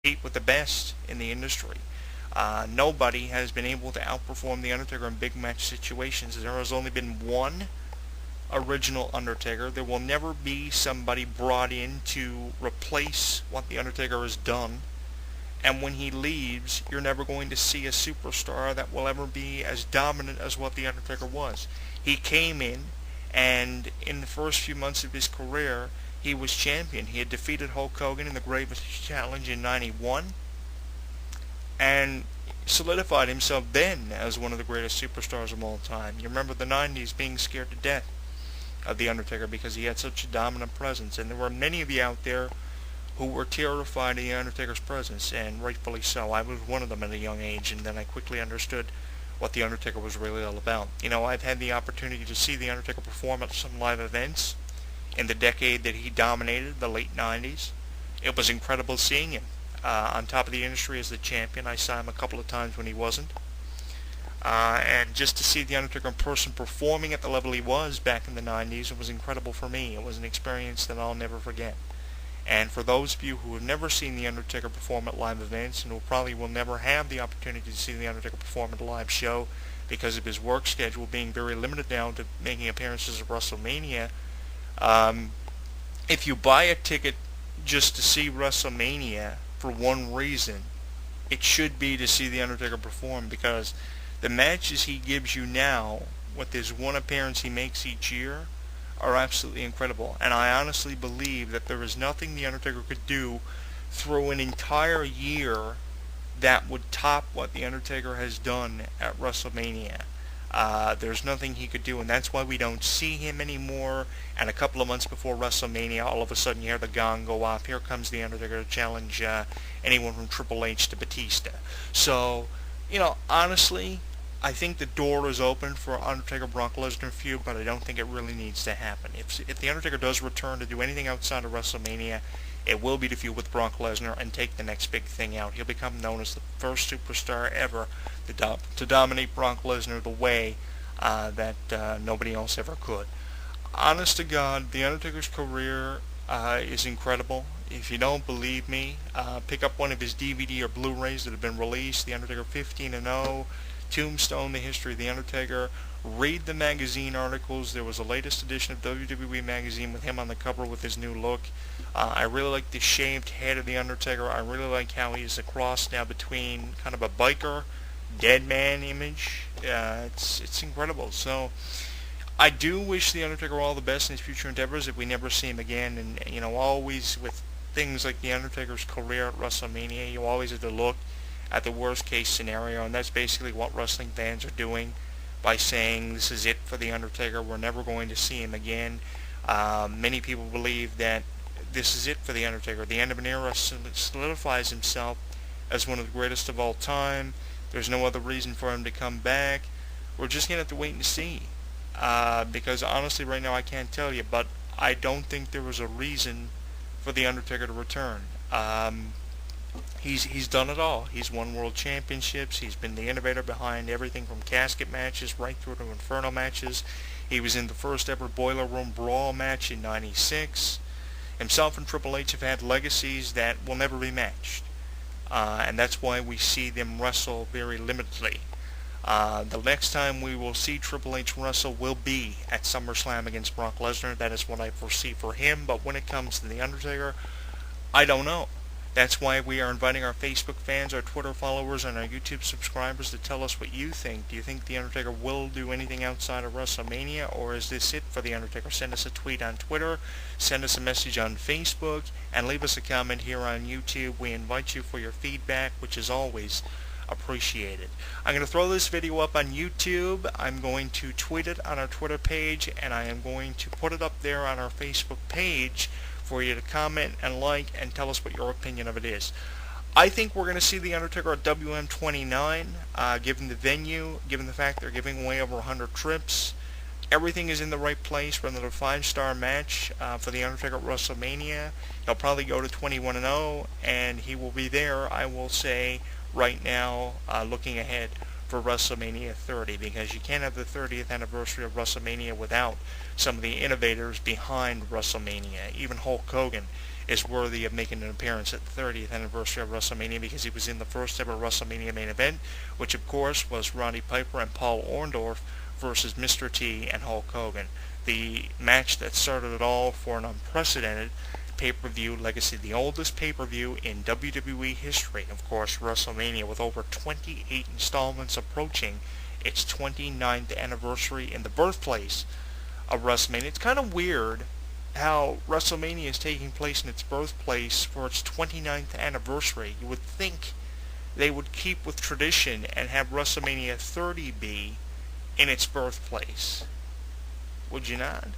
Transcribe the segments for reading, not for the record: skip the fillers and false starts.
compete with the best in the industry. Nobody has been able to outperform the Undertaker in big match situations. There has only been one original Undertaker. There will never be somebody brought in to replace what the Undertaker has done. And when he leaves, you're never going to see a superstar that will ever be as dominant as what the Undertaker was. He came in, and in the first few months of his career, he was champion. He had defeated Hulk Hogan in the Greatest Challenge in '91, and solidified himself then as one of the greatest superstars of all time. You remember the '90s being scared to death of the Undertaker because he had such a dominant presence, and there were many of you out there who were terrified of the Undertaker's presence, and rightfully so. I was one of them at a young age, and then I quickly understood what the Undertaker was really all about. I've had the opportunity to see the Undertaker perform at some live events in the decade that he dominated, the late '90s. It was incredible seeing him on top of the industry as the champion. I saw him a couple of times when he wasn't. And just to see the Undertaker in person performing at the level he was back in the '90s, it was incredible for me. It was an experience that I'll never forget. And for those of you who have never seen the Undertaker perform at live events, and who probably will never have the opportunity to see the Undertaker perform at a live show because of his work schedule being very limited down to making appearances at WrestleMania, if you buy a ticket just to see WrestleMania for one reason, it should be to see the Undertaker perform, because the matches he gives you now, with this one appearance he makes each year, are absolutely incredible. And I honestly believe that there is nothing the Undertaker could do through an entire year that would top what the Undertaker has done at WrestleMania. There's nothing he could do, and that's why we don't see him anymore. And a couple of months before WrestleMania, all of a sudden you hear the gong go off. Here comes the Undertaker to challenge anyone from Triple H to Batista. So, honestly, I think the door is open for Undertaker-Brock Lesnar feud, but I don't think it really needs to happen. If the Undertaker does return to do anything outside of WrestleMania, it will be to feud with Brock Lesnar and take the next big thing out. He'll become known as the first superstar ever to dominate Brock Lesnar the way that nobody else ever could. Honest to God, the Undertaker's career is incredible. If you don't believe me, pick up one of his DVD or Blu-rays that have been released, The Undertaker 15-0, Tombstone, The History of the Undertaker. Read the magazine articles. There was a latest edition of WWE Magazine with him on the cover with his new look. I really like the shaved head of the Undertaker. I really like how he's a cross now between kind of a biker, dead man image. It's incredible. So I do wish the Undertaker all the best in his future endeavors if we never see him again. And always with things like the Undertaker's career at WrestleMania, you always have to look at the worst case scenario, and that's basically what wrestling fans are doing by saying this is it for the Undertaker, we're never going to see him again. Many people believe that this is it for the Undertaker. The end of an era solidifies himself as one of the greatest of all time. There's no other reason for him to come back. We're just going to have to wait and see, because honestly right now I can't tell you, but I don't think there was a reason for the Undertaker to return. He's done it all. He's won world championships. He's been the innovator behind everything from casket matches right through to Inferno matches. He was in the first ever Boiler Room Brawl match in '96. Himself and Triple H have had legacies that will never be matched. And that's why we see them wrestle very limitedly. The next time we will see Triple H wrestle will be at SummerSlam against Brock Lesnar. That is what I foresee for him. But when it comes to The Undertaker, I don't know. That's why we are inviting our Facebook fans, our Twitter followers, and our YouTube subscribers to tell us what you think. Do you think The Undertaker will do anything outside of WrestleMania, or is this it for The Undertaker? Send us a tweet on Twitter, send us a message on Facebook, and leave us a comment here on YouTube. We invite you for your feedback, which is always appreciated. I'm going to throw this video up on YouTube. I'm going to tweet it on our Twitter page, and I am going to put it up there on our Facebook page for you to comment and like and tell us what your opinion of it is. I think we're going to see The Undertaker at WM29, given the venue, given the fact they're giving away over 100 trips. Everything is in the right place for another 5-star match for The Undertaker at WrestleMania. He'll probably go to 21-0, and he will be there, I will say, right now, looking ahead for WrestleMania 30, because you can't have the 30th anniversary of WrestleMania without some of the innovators behind WrestleMania. Even Hulk Hogan is worthy of making an appearance at the 30th anniversary of WrestleMania because he was in the first ever WrestleMania main event, which of course was Roddy Piper and Paul Orndorff versus Mr. T and Hulk Hogan. The match that started it all for an unprecedented pay-per-view legacy, the oldest pay-per-view in WWE history, of course, WrestleMania, with over 28 installments approaching its 29th anniversary in the birthplace of WrestleMania. It's kind of weird how WrestleMania is taking place in its birthplace for its 29th anniversary. You would think they would keep with tradition and have WrestleMania 30 be in its birthplace. Would you not?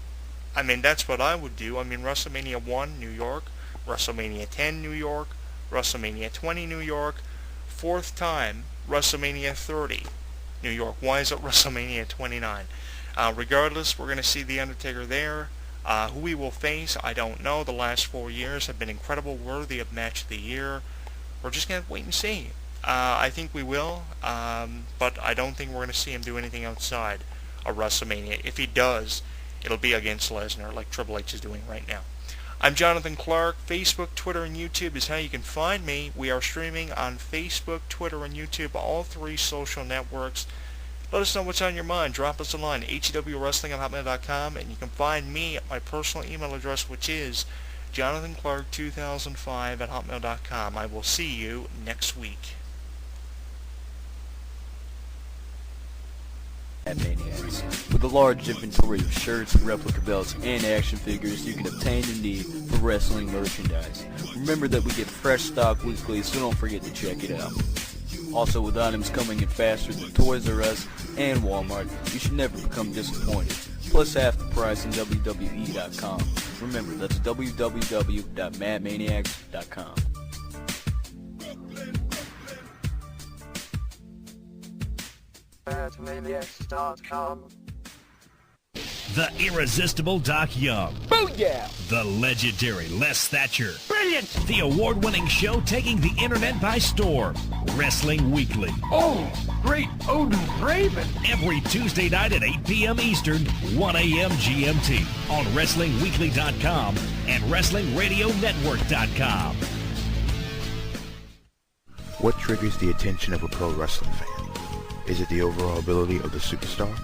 I mean, that's what I would do. I mean, WrestleMania 1, New York, WrestleMania 10, New York, WrestleMania 20, New York, fourth time, WrestleMania 30, New York. Why is it WrestleMania 29? Regardless, we're going to see The Undertaker there. Who he will face, I don't know. The last 4 years have been incredible, worthy of Match of the Year. We're just going to wait and see. I think we will, but I don't think we're going to see him do anything outside of WrestleMania. If he does, it'll be against Lesnar, like Triple H is doing right now. I'm Jonathan Clarke. Facebook, Twitter, and YouTube is how you can find me. We are streaming on Facebook, Twitter, and YouTube, all three social networks. Let us know what's on your mind. Drop us a line, hewrestling@hotmail.com, and you can find me at my personal email address, which is jonathanclarke2005@hotmail.com. I will see you next week. Maniacs. With a large inventory of shirts, replica belts, and action figures you can obtain and need for wrestling merchandise. Remember that we get fresh stock weekly, so don't forget to check it out. Also, with items coming in faster than Toys R Us and Walmart, you should never become disappointed. Plus half the price on WWE.com. Remember, that's www.madmaniacs.com. MadManiacs.com. The irresistible Doc Young. Booyah! The legendary Les Thatcher. Brilliant! The award-winning show taking the internet by storm. Wrestling Weekly. Oh, great Odin's Raven! Every Tuesday night at 8 p.m. Eastern, 1 a.m. GMT on WrestlingWeekly.com and WrestlingRadioNetwork.com. What triggers the attention of a pro wrestling fan? Is it the overall ability of the superstar?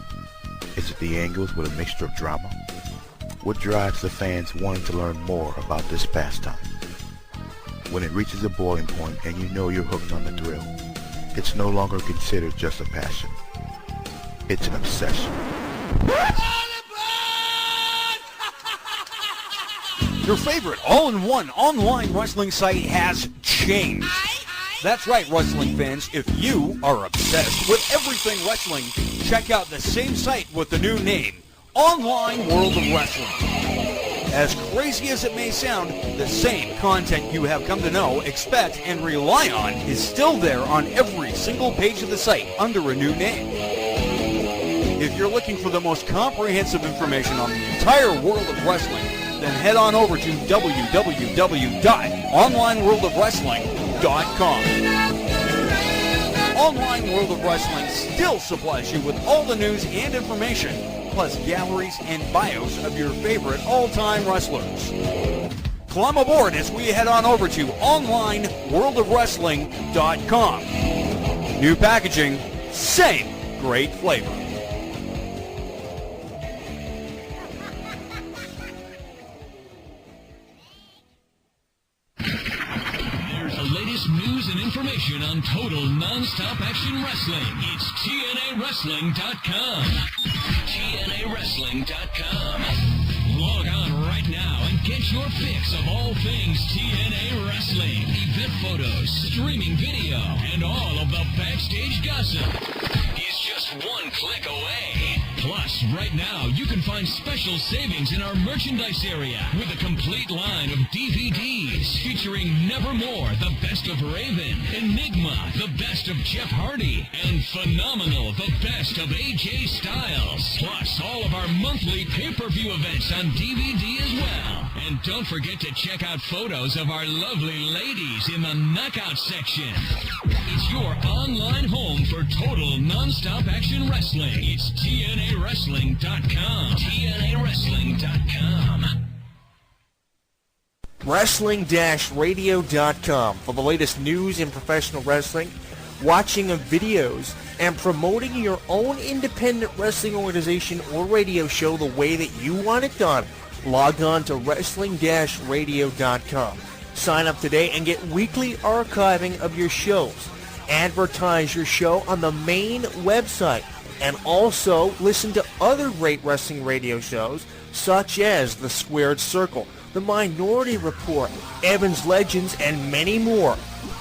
Is it the angles with a mixture of drama? What drives the fans wanting to learn more about this pastime? When it reaches a boiling point and you know you're hooked on the thrill, it's no longer considered just a passion. It's an obsession. Your favorite all-in-one online wrestling site has changed. That's right, wrestling fans. If you are obsessed with everything wrestling, check out the same site with the new name, Online World of Wrestling. As crazy as it may sound, the same content you have come to know, expect, and rely on is still there on every single page of the site under a new name. If you're looking for the most comprehensive information on the entire world of wrestling, then head on over to www.onlineworldofwrestling.com. Online World of Wrestling still supplies you with all the news and information, plus galleries and bios of your favorite all-time wrestlers. Climb aboard as we head on over to onlineworldofwrestling.com. New packaging, same great flavor. News and information on total non-stop action wrestling. It's TNAWrestling.com. TNAWrestling.com. Log on right now and get your fix of all things TNA Wrestling. Event photos, streaming video, and all of the backstage gossip is just one click away. Plus, right now, you can find special savings in our merchandise area with a complete line of DVDs featuring Nevermore, the best of Raven, Enigma, the best of Jeff Hardy, and Phenomenal, the best of AJ Styles. Plus, all of our monthly pay-per-view events on DVD as well. And don't forget to check out photos of our lovely ladies in the knockout section. It's your online home for total non-stop action wrestling. It's TNAWrestling.com. TNAWrestling.com. Wrestling-radio.com for the latest news in professional wrestling, watching of videos, and promoting your own independent wrestling organization or radio show the way that you want it done. Log on to wrestling-radio.com. Sign up today and get weekly archiving of your shows. Advertise your show on the main website, and also listen to other great wrestling radio shows such as The Squared Circle, The Minority Report, Evans Legends, and many more.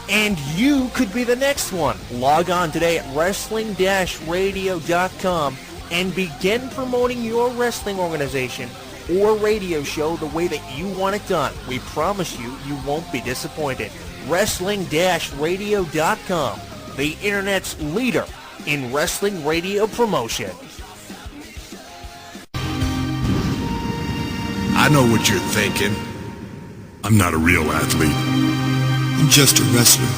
And you could be the next one. Log on today at wrestling-radio.com and begin promoting your wrestling organization or radio show the way that you want it done. We promise you, you won't be disappointed. Wrestling-radio.com, the internet's leader in wrestling radio promotion. I know what you're thinking. I'm not a real athlete. I'm just a wrestler.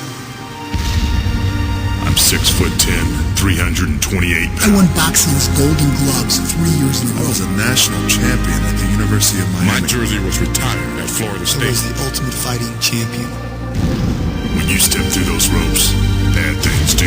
I'm 6'10", 328 pounds. I won boxing's Golden Gloves 3 years in a row. I was a national champion at the University of Miami. My jersey was retired at Florida State. I was the ultimate fighting champion. When you step through those ropes, bad things do.